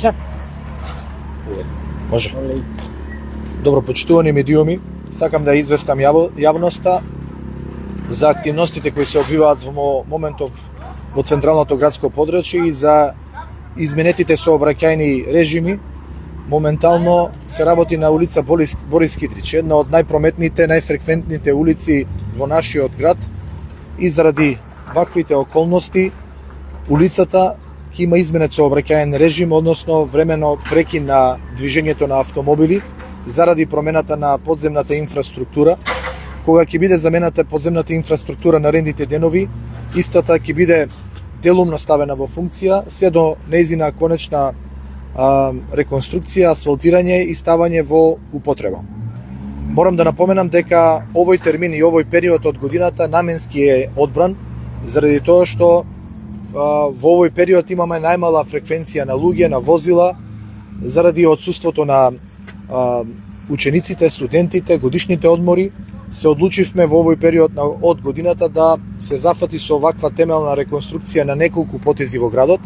Да. Може. Добро, почитувани медиуми, сакам да известам јавноста за активностите кои се одвиваат во моментов во централното градско подрачје и за изменетите сообраќајни режими. Моментално се работи на улица Борис Кидрич, една од најпрометните, најфреквентните улици во нашиот град, и заради ваквите околности улицата ќе има изменет сообраќајен режим, односно времено прекин на движењето на автомобили заради промената на подземната инфраструктура. Кога ќе биде замената подземната инфраструктура наредните денови, истата ќе биде делумно ставена во функција, се до нејзина конечна реконструкција, асфалтирање и ставање во употреба. Морам да напоменам дека овој термин и овој период од годината наменски е одбран, заради тоа што во овој период имаме најмала фреквенција на луѓе, на возила, заради отсуството на учениците, студентите, годишните одмори. Се одлучивме во овој период од годината да се зафати со ваква темелна реконструкција на неколку потези во градот.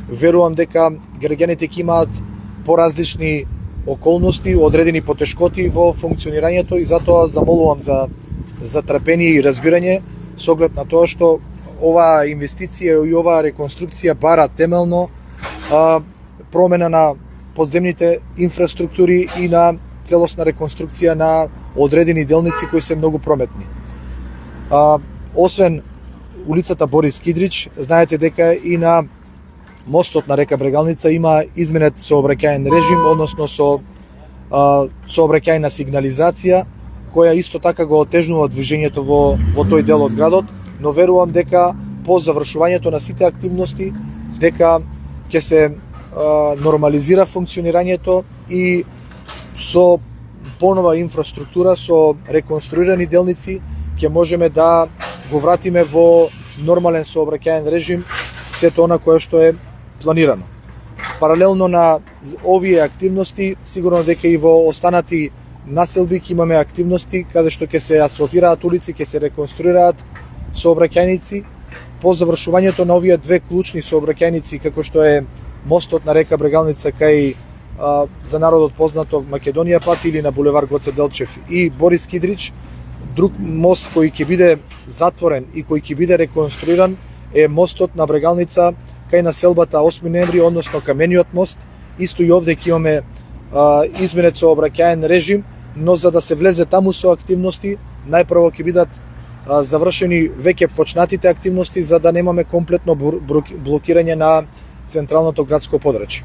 Верувам дека граѓаните ќе имаат поразлични околности, одредени потешкоти во функционирањето, и затоа замолувам за трпение и разбирање со оглед на тоа што оваа инвестиција и оваа реконструкција бара темелно промена на подземните инфраструктури и на целосна реконструкција на одредени делници кои се многу прометни. Освен улицата Борис Кидрич, знаете дека и на мостот на река Брегалница има изменет сообраќајен режим, односно со сообраќајна сигнализација, која исто така го отежнува движењето во тој дел од градот, но верувам дека по завршувањето на сите активности, дека ќе се нормализира функционирањето и со понова инфраструктура, со реконструирани делници, ќе можеме да го вратиме во нормален сообраќајен режим сето она кое што е планирано. Паралелно на овие активности, сигурно дека и во останати населби ќе имаме активности каде што ќе се асфалтираат улици, ќе се реконструираат сообраќајници. По завршувањето на овие две клучни сообраќајници, како што е мостот на река Брегалница кај за народот познато Македонија пат или на булевар Гоце Делчев и Борис Кидрич, друг мост кој ќе биде затворен и кој ќе биде реконструиран е мостот на Брегалница кај населбата 8 ноември, односно камениот мост. Исто и овде ќе имаме изменет сообраќајен режим, но за да се влезе таму со активности, најпрво ќе бидат завршени веќе почнатите активности, за да немаме комплетно блокирање на централното градско подрачје.